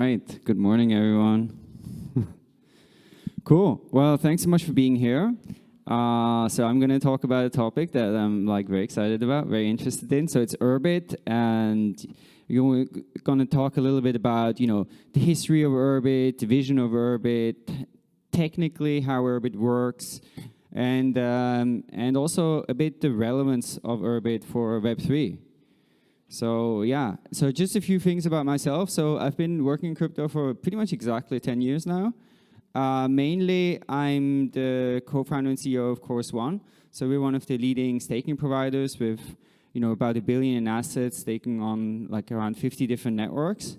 right. Good morning, everyone. Cool. Well, thanks so much for being here. So I'm going to talk about a topic that I'm very excited about, very interested in. So it's Urbit, and we're going to talk a little bit about, the history of Urbit, the vision of Urbit, technically how Urbit works, and also a bit the relevance of Urbit for Web3. So yeah, so just a few things about myself. So I've been working in crypto for pretty much exactly 10 years now. Mainly, I'm the co-founder and CEO of Course One. So we're one of the leading staking providers with, about $1 billion in assets, staking on around 50 different networks.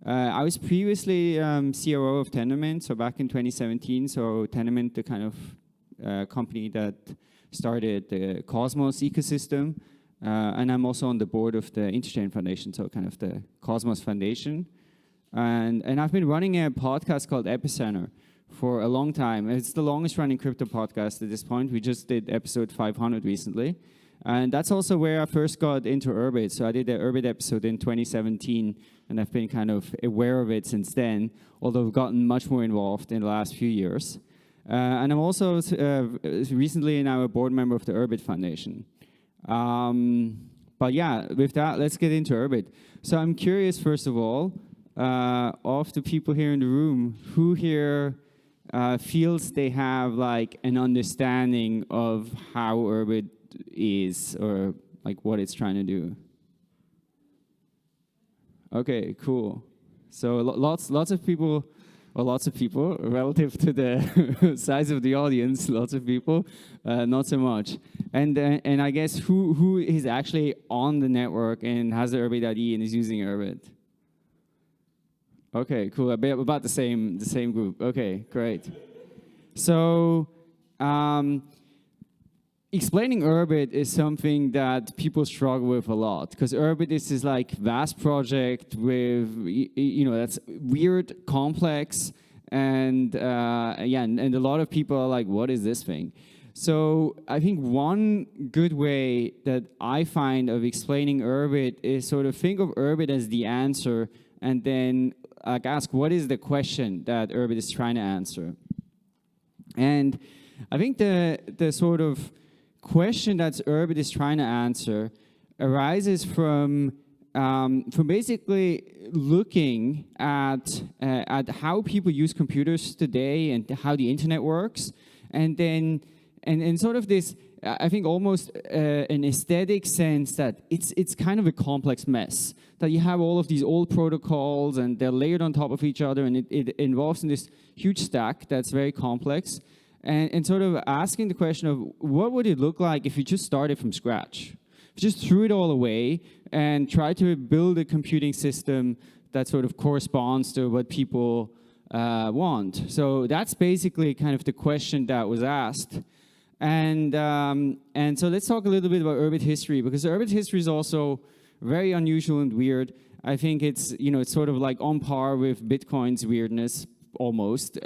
I was previously COO of Tendermint, so back in 2017. So Tendermint, the kind of company that started the Cosmos ecosystem. And I'm also on the board of the Interchain Foundation, so kind of the Cosmos Foundation. And I've been running a podcast called Epicenter for a long time. It's the longest running crypto podcast at this point. We just did episode 500 recently. And that's also where I first got into Urbit. So I did the Urbit episode in 2017, and I've been kind of aware of it since then, although I've gotten much more involved in the last few years. And I'm also recently now a board member of the Urbit Foundation. But yeah, with that, let's get into Urbit. So I'm curious, first of all, of the people here in the room, who here feels they have an understanding of how Urbit is, or what it's trying to do? Okay, cool. So lots of people, relative to the size of the audience, lots of people, not so much. And I guess who is actually on the network and has the Urbit ID and is using Urbit? Okay, cool. About the same group. Okay, great. So explaining Urbit is something that people struggle with a lot, because Urbit is this vast project with that's weird, complex, and and a lot of people are like, what is this thing? So I think one good way that I find of explaining Urbit is sort of think of Urbit as the answer, and then ask what is the question that Urbit is trying to answer. And I think the sort of question that Urbit is trying to answer arises from basically looking at how people use computers today and how the internet works, and then and sort of this, I think, almost an aesthetic sense that it's kind of a complex mess, that you have all of these old protocols and they're layered on top of each other, and it involves in this huge stack that's very complex, and sort of asking the question of what would it look like if you just started from scratch? If you just threw it all away and tried to build a computing system that sort of corresponds to what people want. So that's basically kind of the question that was asked. And so let's talk a little bit about Urbit history, because Urbit history is also very unusual and weird. I think it's, it's sort of on par with Bitcoin's weirdness, almost.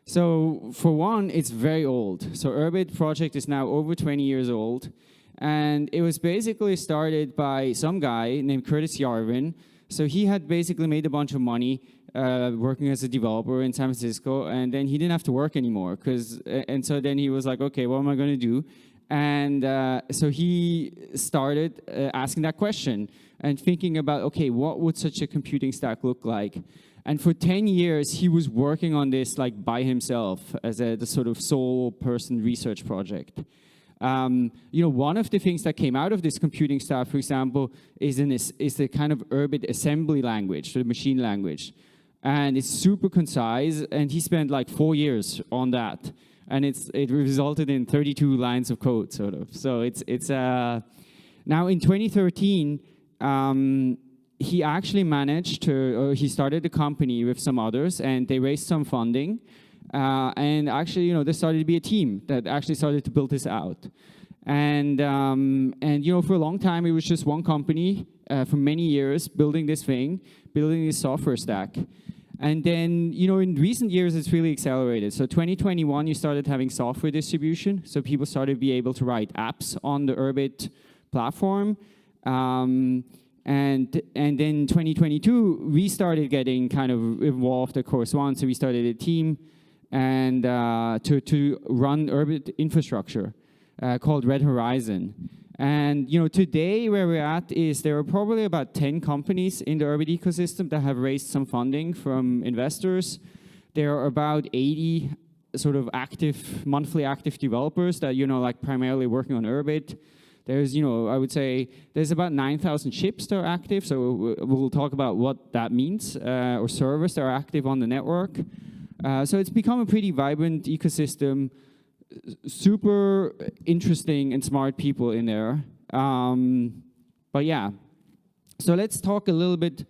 So for one, it's very old. So Urbit project is now over 20 years old. And it was basically started by some guy named Curtis Yarvin. So he had basically made a bunch of money working as a developer in San Francisco, and then he didn't have to work anymore. And so then he was like, okay, what am I going to do? And so he started asking that question and thinking about, okay, what would such a computing stack look like? And for 10 years, he was working on this by himself as the sort of sole person research project. One of the things that came out of this computing stack, for example, is the kind of Urbit assembly language, the machine language. And it's super concise, and he spent 4 years on that. And it resulted in 32 lines of code, sort of. So now in 2013, he actually managed to, he started a company with some others, and they raised some funding. And actually, there started to be a team that actually started to build this out. And for a long time, it was just one company for many years building this thing, building this software stack. And then, in recent years, it's really accelerated. So 2021, you started having software distribution. So people started to be able to write apps on the Urbit platform. And then 2022, we started getting kind of involved at Course One, so we started a team and to run Urbit infrastructure called Red Horizon. And today where we're at is there are probably about 10 companies in the Urbit ecosystem that have raised some funding from investors. There are about 80 sort of monthly active developers that like primarily working on Urbit. There's I would say there's about 9,000 ships that are active. So we'll talk about what that means, or servers that are active on the network. So it's become a pretty vibrant ecosystem. Super interesting and smart people in there. But yeah, so let's talk a little bit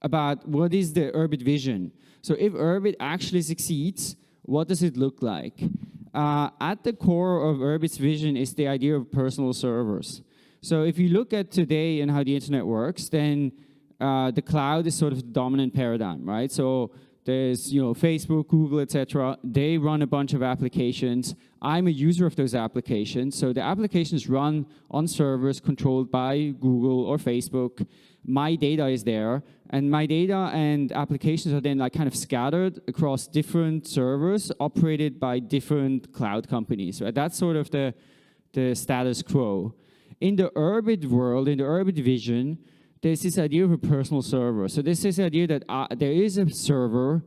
about what is the Urbit vision. So if Urbit actually succeeds, what does it look like? At the core of Urbit's vision is the idea of personal servers. So if you look at today and how the internet works, then the cloud is sort of the dominant paradigm, right? So there's Facebook, Google, etc. They run a bunch of applications. I'm a user of those applications. So the applications run on servers controlled by Google or Facebook. My data is there, and my data and applications are then like kind of scattered across different servers operated by different cloud companies. Right? That's sort of the status quo. In the Urbit world, in the Urbit vision, there's this idea of a personal server. So there's this idea that there is a server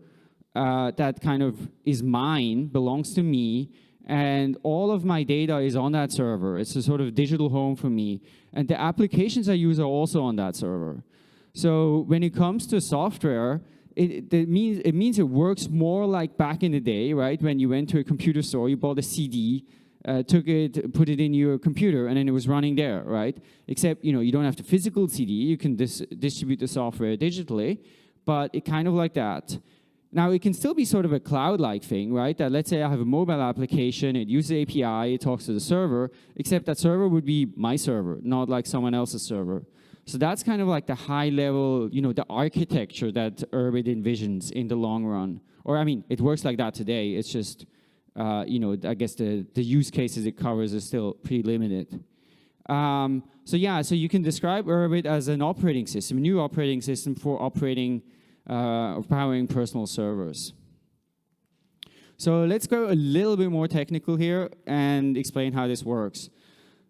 that kind of is mine, belongs to me, and all of my data is on that server. It's a sort of digital home for me. And the applications I use are also on that server. So when it comes to software, it means it works more like back in the day, right? When you went to a computer store, you bought a CD, took it, put it in your computer, and then it was running there, right? Except, you don't have the physical CD. You can distribute the software digitally, but it kind of like that. Now, it can still be sort of a cloud-like thing, right? That let's say I have a mobile application, it uses API, it talks to the server, except that server would be my server, not like someone else's server. So that's kind of like the high level, the architecture that Urbit envisions in the long run. Or, I mean, it works like that today. It's just, I guess the use cases it covers are still pretty limited. So yeah, so you can describe Urbit as an operating system, a new operating system for operating or powering personal servers. So let's go a little bit more technical here and explain how this works.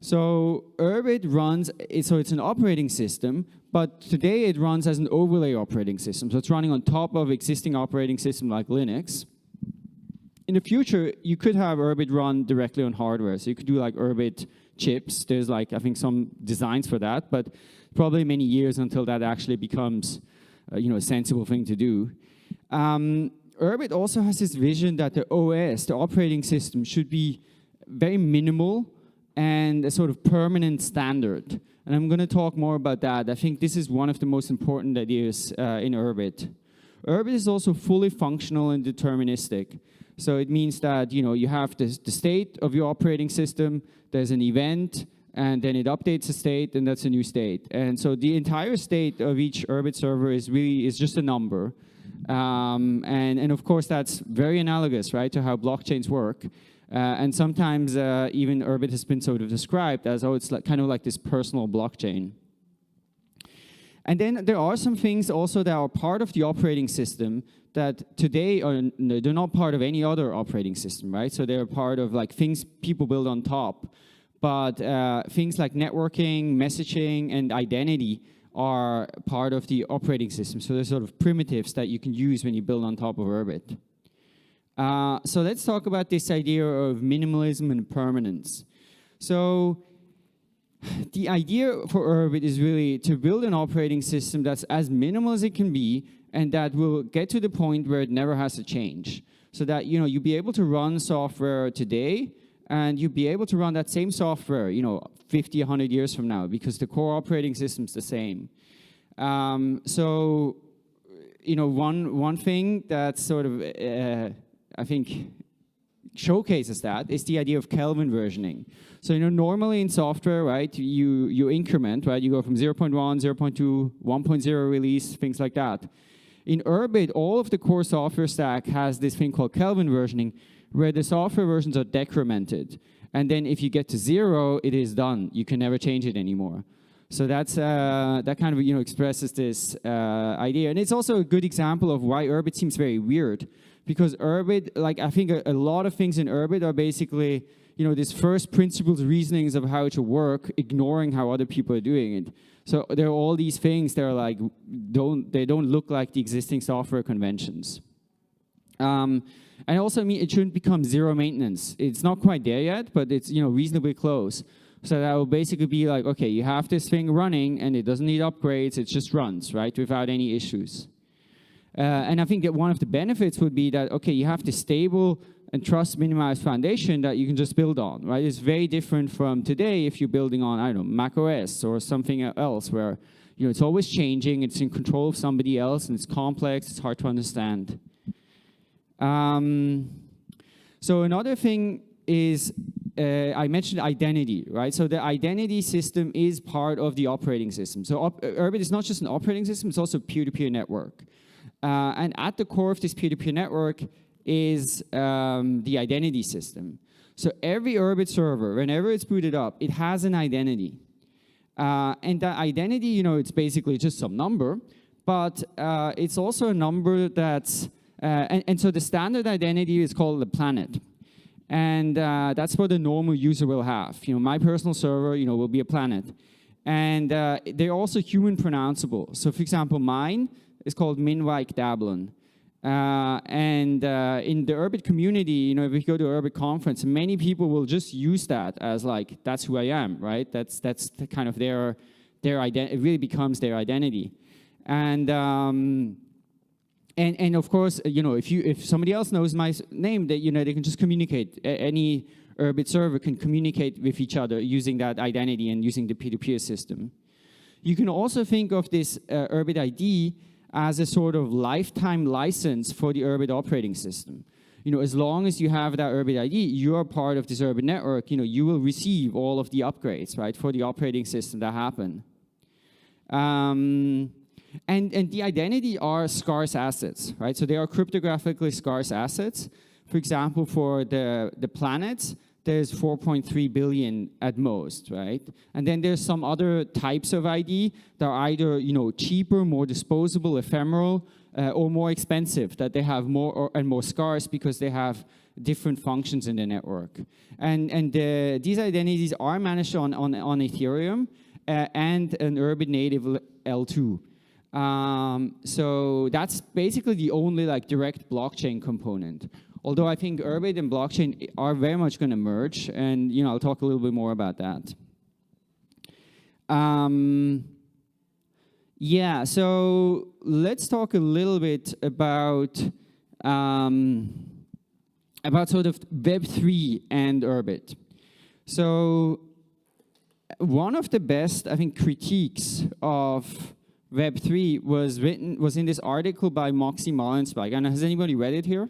So Urbit runs, so it's an operating system, but today it runs as an overlay operating system. So it's running on top of existing operating system like Linux. In the future, you could have Urbit run directly on hardware. So you could do like Urbit chips. There's like, I think, some designs for that, but probably many years until that actually becomes a sensible thing to do. Urbit also has this vision that the OS, the operating system, should be very minimal and a sort of permanent standard. And I'm going to talk more about that. I think this is one of the most important ideas in Urbit. Urbit is also fully functional and deterministic. So it means that you have the state of your operating system, there's an event, and then it updates the state, and that's a new state. And so the entire state of each Urbit server is just a number. And of course, that's very analogous, right, to how blockchains work. And sometimes even Urbit has been sort of described as, oh, it's like, kind of like this personal blockchain. And then there are some things also that are part of the operating system that today they're not part of any other operating system, right? So they're part of like things people build on top. But things like networking, messaging, and identity are part of the operating system. So they're sort of primitives that you can use when you build on top of Urbit. So let's talk about this idea of minimalism and permanence. So the idea for Urbit is really to build an operating system that's as minimal as it can be, and that will get to the point where it never has to change. So that you'll be able to run software today, and you'll be able to run that same software 50, 100 years from now, because the core operating system's the same. So one thing that sort of I think showcases that is the idea of Kelvin versioning. So normally in software, right, you increment, right? You go from 0.1, 0.2, 1.0 release, things like that. In Urbit, all of the core software stack has this thing called Kelvin versioning, where the software versions are decremented. And then if you get to 0, it is done. You can never change it anymore. So that's that kind of expresses this idea, and it's also a good example of why Urbit seems very weird, because Urbit, like I think a lot of things in Urbit are basically these first principles reasonings of how it should work, ignoring how other people are doing it. So there are all these things that are like they don't look like the existing software conventions. And also, I mean, it shouldn't become zero maintenance. It's not quite there yet, but it's reasonably close. So that will basically be like, okay, you have this thing running, and it doesn't need upgrades. It just runs, right, without any issues. And I think that one of the benefits would be that, okay, you have this stable and trust minimized foundation that you can just build on, right? It's very different from today if you're building on, I don't know, Mac OS or something else where it's always changing, it's in control of somebody else, and it's complex, it's hard to understand. So another thing is, I mentioned identity, right? So the identity system is part of the operating system. So Urbit is not just an operating system, it's also a peer-to-peer network. And at the core of this peer-to-peer network is the identity system. So every Urbit server, whenever it's booted up, it has an identity. And that identity, it's basically just some number, but it's also a number that's, and so the standard identity is called the planet. And that's what a normal user will have. My personal server, will be a planet. And they're also human pronounceable. So for example, mine is called Minwijk Dablon. And in the Urbit community, if you go to an Urbit conference, many people will just use that as like, that's who I am, right? That's the kind of their identity. It really becomes their identity. And of course, if somebody else knows my name, they can just communicate. Any Urbit server can communicate with each other using that identity and using the peer-to-peer system. You can also think of this Urbit ID as a sort of lifetime license for the Urbit operating system. As long as you have that Urbit ID, you are part of this Urbit network. You will receive all of the upgrades, right, for the operating system that happen. And the identity are scarce assets, right? So they are cryptographically scarce assets. For example, for the planets, there's 4.3 billion at most, right? And then there's some other types of ID that are either cheaper, more disposable, ephemeral, or more expensive, that they have more and more scarce because they have different functions in the network. And these identities are managed on Ethereum and an Urbit native L2. So that's basically the only direct blockchain component. Although I think Urbit and blockchain are very much going to merge, and I'll talk a little bit more about that. Yeah, so let's talk a little bit about sort of Web3 and Urbit. So one of the best, I think, critiques of Web3 was in this article by Moxie Marlinspike. And has anybody read it here?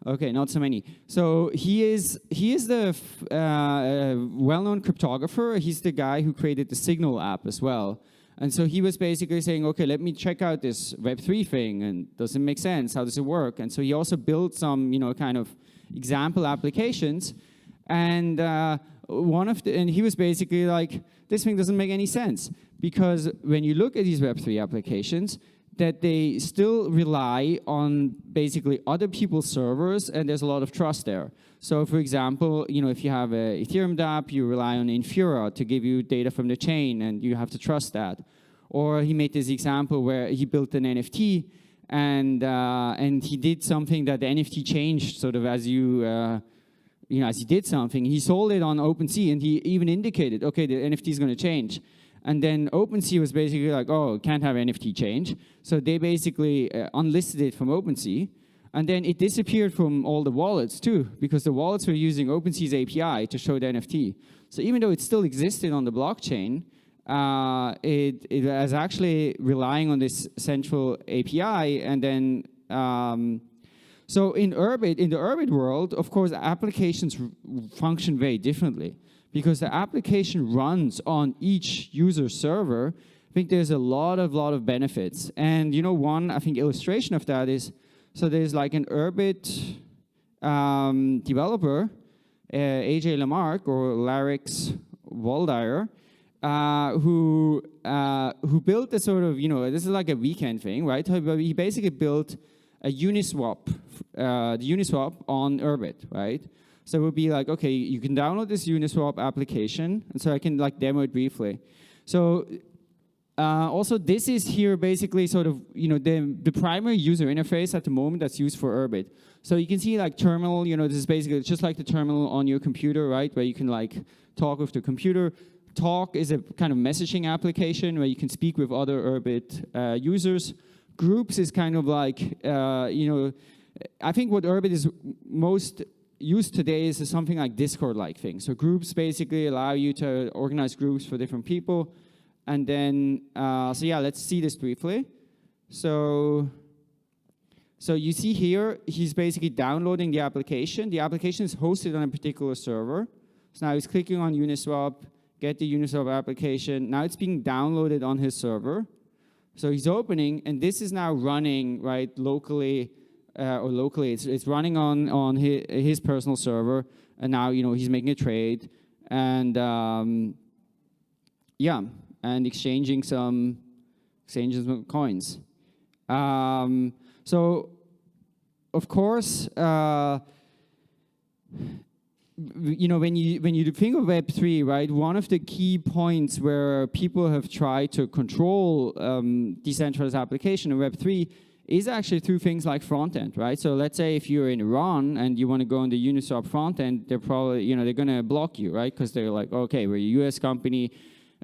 Okay, not so many. So he is the well-known cryptographer. He's the guy who created the Signal app as well. And so he was basically saying, okay, let me check out this Web3 thing, and does it make sense? How does it work? And so he also built some, kind of example applications. And and he was basically like, this thing doesn't make any sense, because when you look at these Web3 applications, that they still rely on basically other people's servers, and there's a lot of trust there. So for example, if you have a Ethereum dApp, you rely on Infura to give you data from the chain, and you have to trust that. Or he made this example where he built an NFT, and he did something that the NFT changed sort of as as he did something. He sold it on OpenSea, and he even indicated, okay, the NFT is going to change. And then OpenSea was basically like, oh, can't have NFT change. So they basically unlisted it from OpenSea. And then it disappeared from all the wallets too, because the wallets were using OpenSea's API to show the NFT. So even though it still existed on the blockchain, it was actually relying on this central API. And then, so in the Urbit world, of course, applications function very differently, because the application runs on each user server. I think there's a lot of benefits. And one, I think, illustration of that is, so there's like an Urbit developer, AJ Lamarck or Larix Waldeyer, who built a sort of, this is like a weekend thing, right? He basically built a Uniswap, the Uniswap on Urbit, right? So it would be like, okay, you can download this Uniswap application, and so I can like demo it briefly. So also this is here basically sort of, the primary user interface at the moment that's used for Urbit. So you can see like terminal, this is basically just like the terminal on your computer, right? Where you can like talk with the computer. Talk is a kind of messaging application where you can speak with other Urbit users. Groups is kind of like, I think what Urbit is most used today is something like Discord-like thing. So groups basically allow you to organize groups for different people. And then, so yeah, let's see this briefly. So you see here, he's basically downloading the application. The application is hosted on a particular server. So now he's clicking on Uniswap, get the Uniswap application. Now it's being downloaded on his server. So he's opening, and this is now running, right, locally, it's running on his personal server, and now, he's making a trade, and yeah, and exchanging some coins. So, of course, when you think of Web3, right, one of the key points where people have tried to control decentralized application in Web3 is actually through things like front-end, right? So let's say if you're in Iran and you want to go on the Uniswap front-end, they're probably, they're going to block you, right? Because they're like, okay, we're a US company,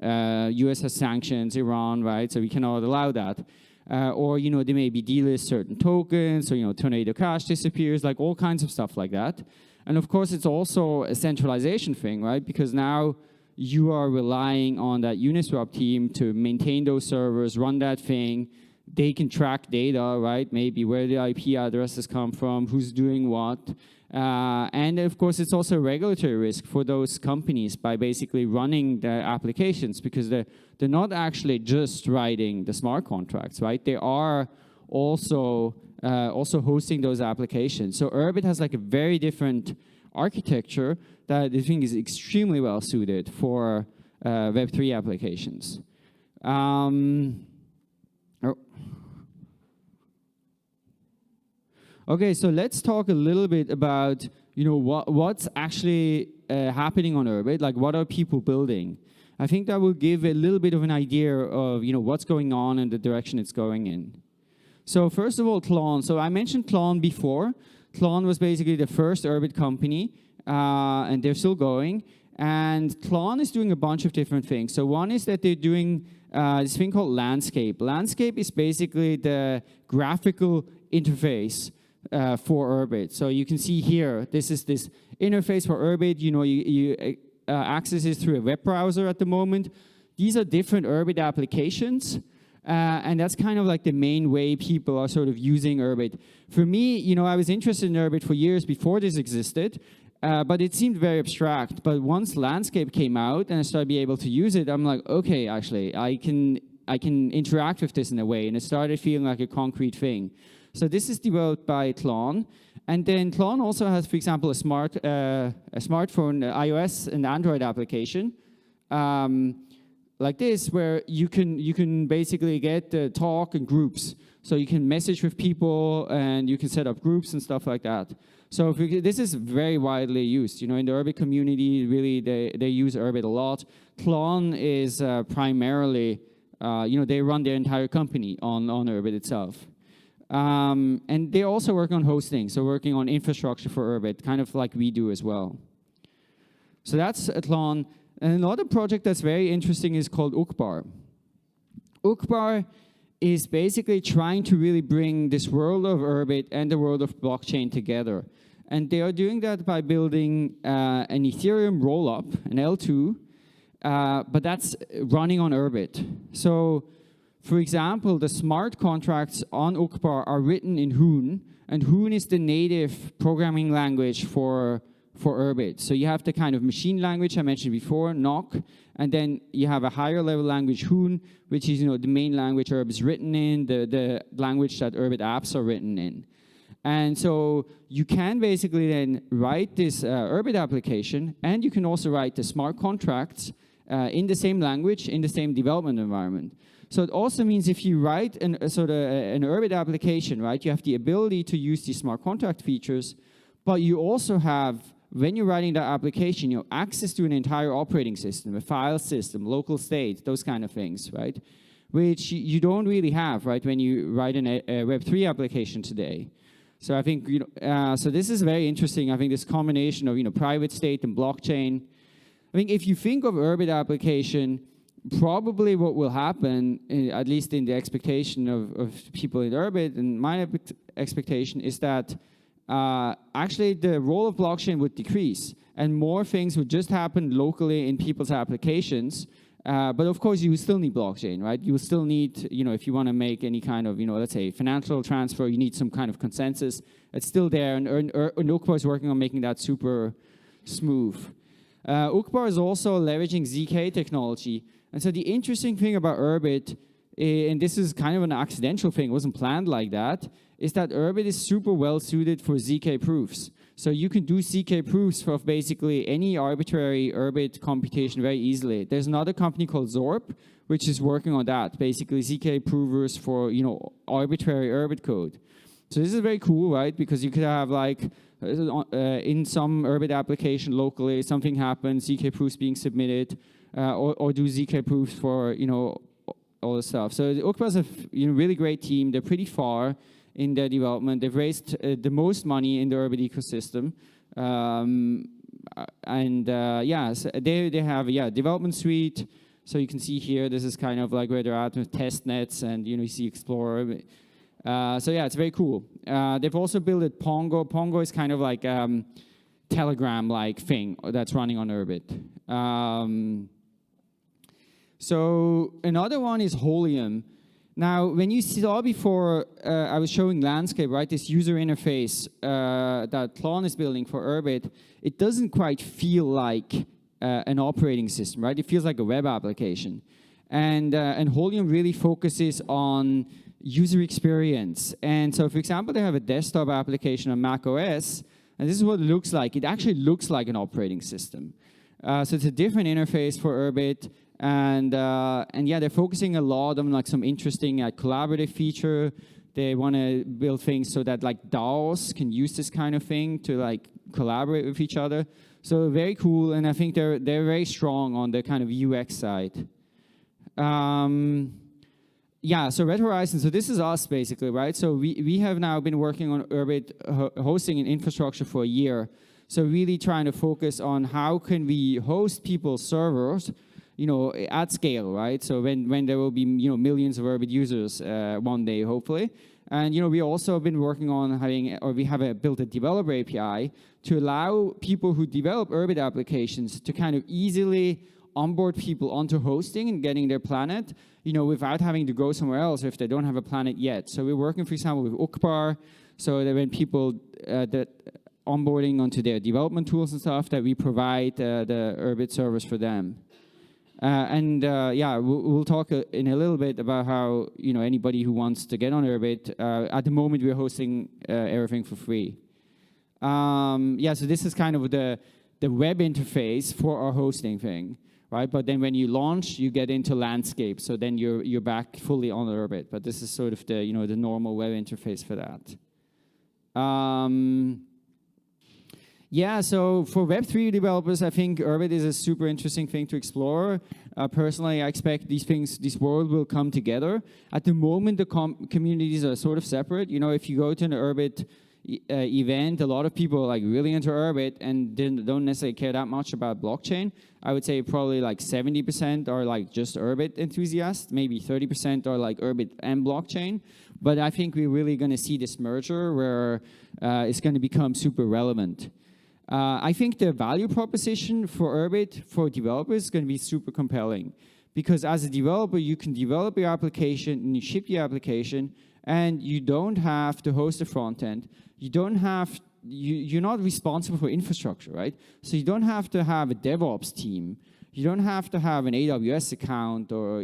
US has sanctions, Iran, right? So we cannot allow that. Or, they may be delist certain tokens, so, Tornado Cash disappears, like all kinds of stuff like that. And of course, it's also a centralization thing, right? Because now you are relying on that Uniswap team to maintain those servers, run that thing. They can track data, right? Maybe where the IP addresses come from, who's doing what. And of course, it's also a regulatory risk for those companies by basically running their applications, because they're not actually just writing the smart contracts, right? They are also hosting those applications. So Urbit has like a very different architecture that I think is extremely well suited for Web3 applications. Okay, so let's talk a little bit about what's actually happening on Urbit. Like, what are people building? I think that will give a little bit of an idea of what's going on and the direction it's going in. So first of all, Clone. So I mentioned Clone before. Clone was basically the first Urbit company, and they're still going. And Clone is doing a bunch of different things. So one is that they're doing this thing called Landscape. Landscape is basically the graphical interface for Urbit. So you can see here, this is this interface for Urbit. You access it through a web browser at the moment. These are different Urbit applications. And that's kind of like the main way people are sort of using Urbit. For me, I was interested in Urbit for years before this existed, but it seemed very abstract. But once Landscape came out and I started being able to use it, I'm like, okay, actually, I can interact with this in a way, and it started feeling like a concrete thing. So this is developed by Clone, and then Clone also has, for example, a smartphone, iOS and Android application. Like this, where you can basically get talk and groups. So you can message with people, and you can set up groups and stuff like that. So this is very widely used. In the Urbit community, really, they use Urbit a lot. Clone is primarily, they run their entire company on Urbit itself. And they also work on hosting, so working on infrastructure for Urbit, kind of like we do as well. So that's Clone. And another project that's very interesting is called Uqbar. Uqbar is basically trying to really bring this world of Urbit and the world of blockchain together. And they are doing that by building an Ethereum rollup, an L2, but that's running on Urbit. So, for example, the smart contracts on Uqbar are written in Hoon, and Hoon is the native programming language for Urbit. So you have the kind of machine language I mentioned before, Nock, and then you have a higher level language, Hoon, which is the main language Urbit is written in, the language that Urbit apps are written in. And so you can basically then write this Urbit application, and you can also write the smart contracts in the same language, in the same development environment. So it also means if you write an Urbit application, right, you have the ability to use these smart contract features, but you also have, when you're writing that application, you know, access to an entire operating system, a file system, local state, those kind of things, right? Which you don't really have, right, when you write a Web3 application today. So I think, you know, so this is very interesting. I think this combination of, you know, private state and blockchain. I think if you think of Urbit application, probably what will happen, at least in the expectation of people in Urbit, and my expectation is that actually the role of blockchain would decrease, and more things would just happen locally in people's applications. But of course, you still need blockchain, right? You still need, you know, if you want to make any kind of, you know, let's say financial transfer, you need some kind of consensus. It's still there, and Uqbar is working on making that super smooth. Uqbar is also leveraging ZK technology. And so the interesting thing about Urbit, and this is kind of an accidental thing, it wasn't planned like that, is that Urbit is super well suited for ZK proofs. So you can do ZK proofs for basically any arbitrary Urbit computation very easily. There's another company called Zorp, which is working on that, basically ZK provers for, you know, arbitrary Urbit code. So this is very cool, right? Because you could have like, in some Urbit application locally, something happens, ZK proofs being submitted, or do ZK proofs for, you know, all the stuff. So Uqbar is a really great team. They're pretty far in their development. They've raised the most money in the Urbit ecosystem. Yeah, so they have a development suite. So you can see here, this is kind of like where they're at with test nets, and you see Explorer. So yeah, it's very cool. They've also built it Pongo. Pongo is kind of like Telegram-like thing that's running on Urbit. So another one is Holium. Now, when you saw before, I was showing landscape, right? This user interface that Klon is building for Urbit, it doesn't quite feel like an operating system, right? It feels like a web application. And Holium really focuses on user experience. And so, for example, they have a desktop application on Mac OS, and this is what it looks like. It actually looks like an operating system. So it's a different interface for Urbit. And yeah, they're focusing a lot on like some interesting collaborative feature. They want to build things so that like DAOs can use this kind of thing to like collaborate with each other. So very cool, and I think they're very strong on the kind of UX side. Yeah, so Red Horizon, so this is us basically, right? So we have now been working on Urbit hosting an infrastructure for a year. So really trying to focus on how can we host people's servers, at scale, right? So when there will be, millions of Urbit users one day, hopefully. And, we also have been working on built a developer API to allow people who develop Urbit applications to kind of easily onboard people onto hosting and getting their planet, without having to go somewhere else if they don't have a planet yet. So we're working, for example, with Uqbar, so that when people that onboarding onto their development tools and stuff, that we provide the Urbit servers for them. Yeah, we'll talk in a little bit about how, anybody who wants to get on Urbit, at the moment we're hosting everything for free. Yeah, so this is kind of the web interface for our hosting thing, right? But then when you launch, you get into landscape, so then you're back fully on Urbit. But this is sort of the, the normal web interface for that. Yeah, so for Web3 developers, I think Urbit is a super interesting thing to explore. Personally, I expect this world will come together. At the moment, the communities are sort of separate. If you go to an Urbit event, a lot of people are like really into Urbit and don't necessarily care that much about blockchain. I would say probably like 70% are like just Urbit enthusiasts, maybe 30% are like Urbit and blockchain. But I think we're really going to see this merger where it's going to become super relevant. I think the value proposition for Urbit for developers is going to be super compelling, because as a developer, you can develop your application and you ship your application, and you don't have to host the front end. You're not responsible for infrastructure, right? So you don't have to have a DevOps team. You don't have to have an AWS account or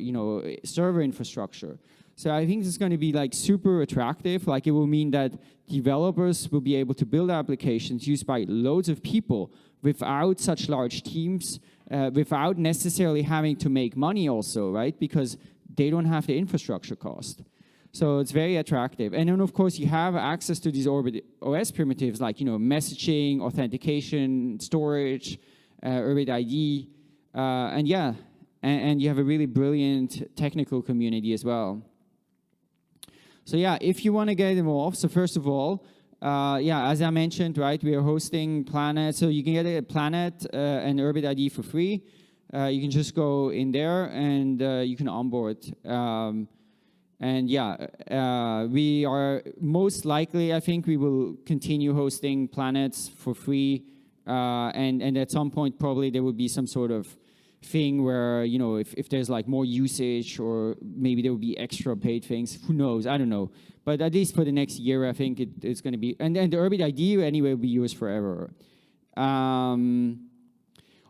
server infrastructure. So I think this is going to be like super attractive. Like it will mean that developers will be able to build applications used by loads of people without such large teams without necessarily having to make money also, right? Because they don't have the infrastructure cost. So it's very attractive. And then, of course, you have access to these Urbit OS primitives like, messaging, authentication, storage, Urbit ID, and yeah, and you have a really brilliant technical community as well. So yeah, if you want to get involved, so first of all, yeah, as I mentioned, right, we are hosting Planet, so you can get a Planet and Urbit ID for free. You can just go in there and you can onboard. And yeah, we are most likely, I think we will continue hosting Planets for free. And at some point, probably there will be some sort of thing where, if there's like more usage or maybe there will be extra paid things, who knows, I don't know. But at least for the next year, I think it's going to be, and the Urbit ID anyway will be used forever.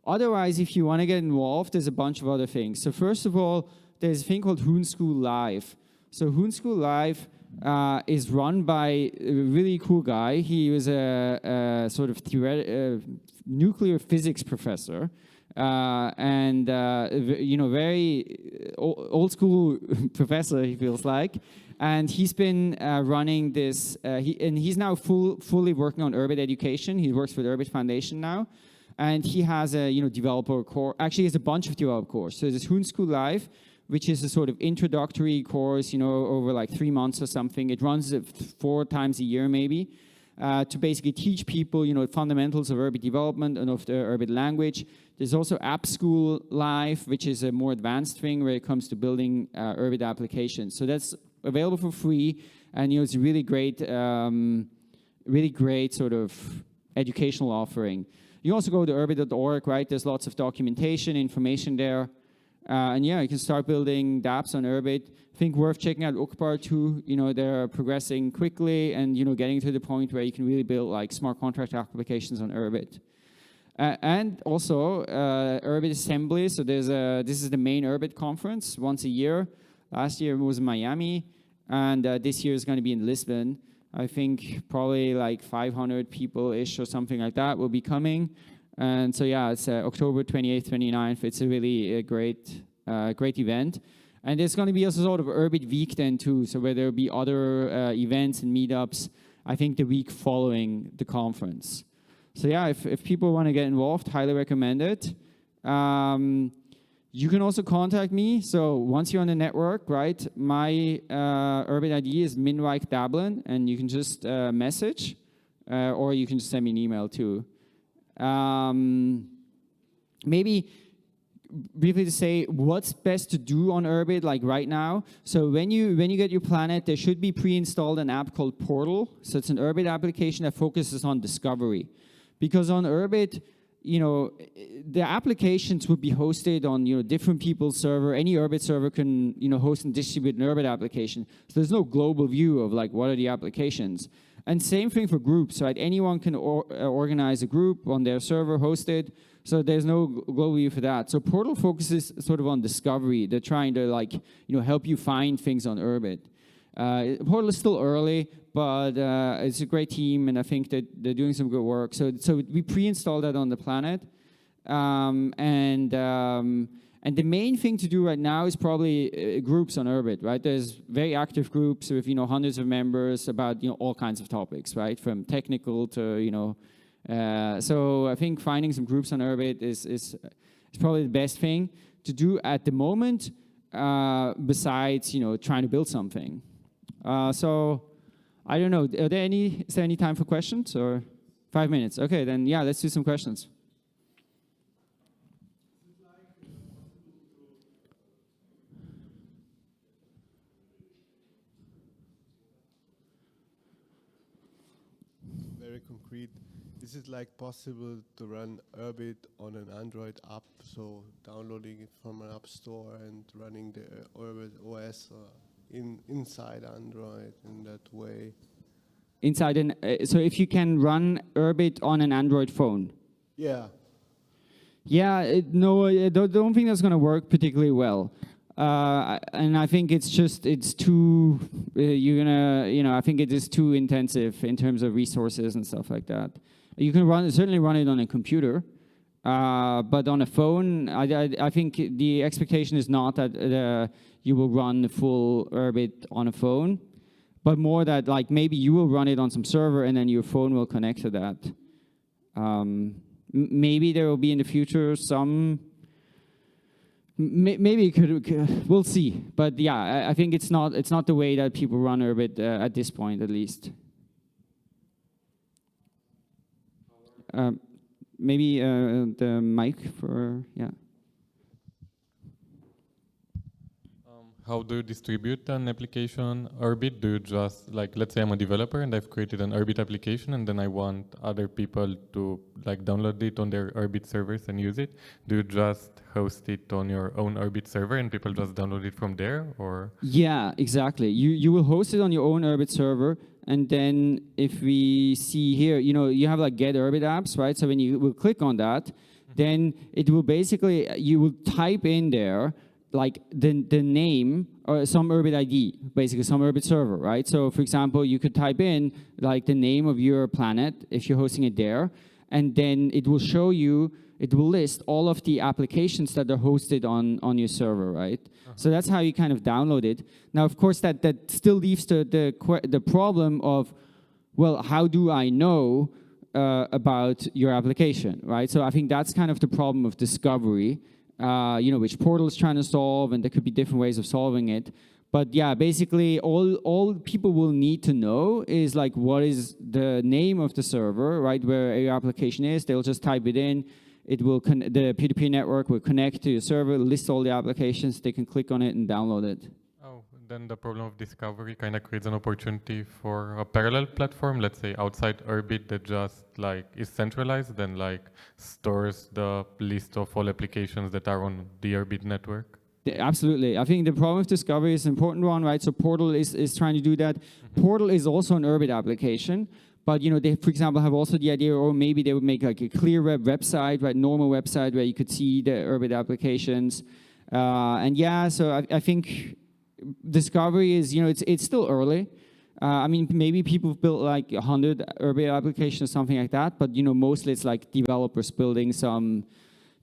Otherwise, if you want to get involved, there's a bunch of other things. So first of all, there's a thing called Hoon School Live. So Hoon School Live is run by a really cool guy. He was a sort of nuclear physics professor, and very old school professor, he feels like. And he's been running this, and he's now fully working on Urbit education. He works for the Urbit Foundation now. And he has a developer course. Actually, he has a bunch of developer courses. So there's Hoon School Live, which is a sort of introductory course, over like 3 months or something. It runs 4 times a year maybe, to basically teach people, fundamentals of Urbit development and of the Urbit language. There's also App School Live, which is a more advanced thing where it comes to building Urbit applications. So that's available for free, and it's a really great sort of educational offering. You also go to urbit.org, right? There's lots of documentation, information there. And yeah, you can start building dApps on Urbit. I think worth checking out Ukbar too. They're progressing quickly and, getting to the point where you can really build like smart contract applications on Urbit. And also Urbit Assembly. So this is the main Urbit conference once a year. Last year it was in Miami, and this year is going to be in Lisbon. I think probably like 500 people-ish or something like that will be coming. And so yeah, it's October 28th, 29th. It's a really great event. And there's going to be a sort of Urbit week then too, so where there will be other events and meetups, I think the week following the conference. So yeah, if people want to get involved, highly recommend it. You can also contact me. So once you're on the network, right, my Urbit ID is minwike.dablin, and you can just message, or you can just send me an email too. Maybe briefly to say what's best to do on Urbit like right now. So when you get your Planet, there should be pre-installed an app called Portal. So it's an Urbit application that focuses on discovery. Because on Urbit, the applications would be hosted on different people's server. Any Urbit server can host and distribute an Urbit application. So there's no global view of like what are the applications. And same thing for groups, right? Anyone can organize a group on their server, host it. So there's no global view for that. So Portal focuses sort of on discovery. They're trying to like help you find things on Urbit. Portal is still early, but it's a great team, and I think that they're doing some good work. So we pre-installed that on the Planet, and the main thing to do right now is probably groups on Urbit, right? There's very active groups with hundreds of members about all kinds of topics, right? From technical to so I think finding some groups on Urbit is probably the best thing to do at the moment, besides trying to build something. So I don't know. Is there any time for questions or 5 minutes? Okay, then yeah, let's do some questions. Very concrete. Is it like possible to run Urbit on an Android app, so downloading it from an app store and running the Urbit OS inside Android in that way? So if you can run Urbit on an Android phone? Yeah. Yeah, no, I don't think that's going to work particularly well. And I think it's too, I think it is too intensive in terms of resources and stuff like that. You can certainly run it on a computer, But on a phone, I think the expectation is not that you will run the full Urbit on a phone, but more that like maybe you will run it on some server and then your phone will connect to that. Maybe there will be in the future some. Maybe it could. We'll see. But yeah, I think it's not the way that people run Urbit at this point, at least. Maybe the mic for yeah. How do you distribute an application Urbit? Do you just, like, let's say I'm a developer and I've created an Urbit application and then I want other people to like download it on their Urbit servers and use it. Do you just host it on your own Urbit server and people just download it from there, or? Yeah, exactly. You will host it on your own Urbit server, and then if we see here, you have like get Urbit apps, right? So when you will click on that, then it will basically, you will type in there like the name or some Urbit ID, basically some Urbit server, right? So for example, you could type in like the name of your planet if you're hosting it there, and then it will show you, it will list all of the applications that are hosted on your server, right? So that's how you kind of download it. Now, of course, that still leaves the problem of, well, how do I know about your application, right? So I think that's kind of the problem of discovery. Which Portal is trying to solve, and there could be different ways of solving it. But yeah, basically all people will need to know is like what is the name of the server, right, where your application is. They'll just type it in. It will the peer-to-peer network will connect to your server, list all the applications. They can click on it and download it. Oh, then the problem of discovery kind of creates an opportunity for a parallel platform, let's say outside Urbit, that just like is centralized, then like stores the list of all applications that are on the Urbit network. Absolutely. I think the problem with discovery is an important one, right? So Portal is trying to do that. Portal is also an Urbit application, but they, for example, have also the idea, or maybe they would make like a clear website, right, normal website where you could see the Urbit applications. And yeah, so I think discovery is, it's still early. I mean, maybe people have built like 100 Urbit applications or something like that, but mostly it's like developers building some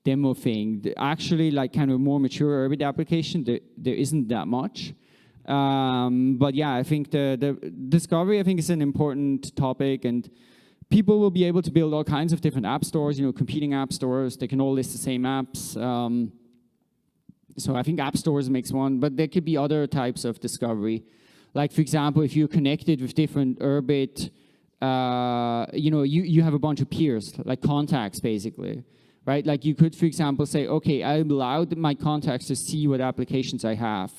demo thing. Actually, like kind of more mature Urbit application, there isn't that much. But yeah, I think the discovery, I think, is an important topic, and people will be able to build all kinds of different app stores, competing app stores. They can all list the same apps. So I think app stores makes one, but there could be other types of discovery. Like, for example, if you're connected with different Urbit, you have a bunch of peers, like contacts, basically, right? Like you could, for example, say, okay, I allowed my contacts to see what applications I have.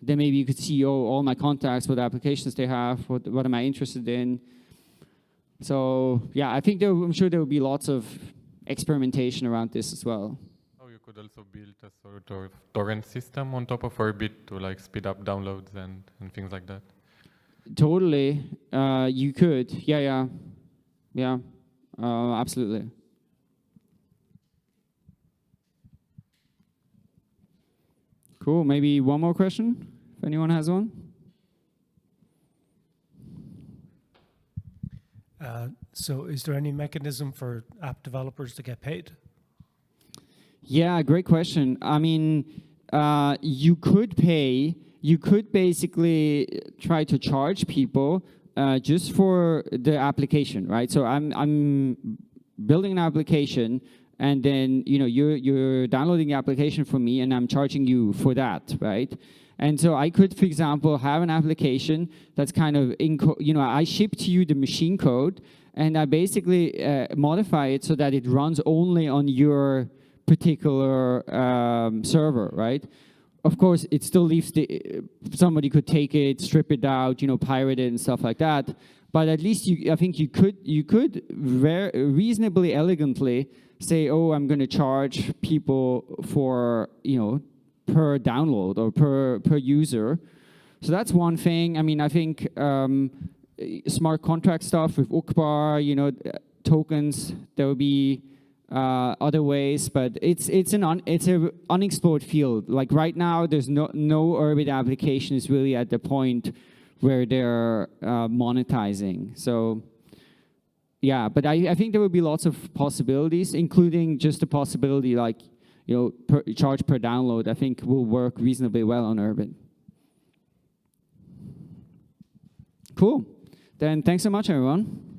Then maybe you could see, all my contacts, what applications they have, what am I interested in. So yeah, I think I'm sure there will be lots of experimentation around this as well. Could also build a sort of torrent system on top of Urbit to like speed up downloads and things like that. Totally, you could. Yeah, absolutely. Cool. Maybe one more question, if anyone has one. So, is there any mechanism for app developers to get paid? Yeah, great question. I mean, you could basically try to charge people just for the application, right? So I'm building an application, and then you're downloading the application from me, and I'm charging you for that, right? And so I could, for example, have an application that's kind of I ship to you the machine code, and I basically modify it so that it runs only on your particular server, right? Of course, it still leaves somebody could take it, strip it out, pirate it and stuff like that. But at least I think you could reasonably elegantly say, oh, I'm going to charge people for per download or per user. So that's one thing. I mean, I think smart contract stuff with UKBAR, tokens. There will be other ways, but it's an unexplored field. Like right now, there's no Urbit application is really at the point where they're monetizing. So yeah, but I think there will be lots of possibilities, including just the possibility like, charge per download, I think will work reasonably well on Urbit. Cool. Then thanks so much, everyone.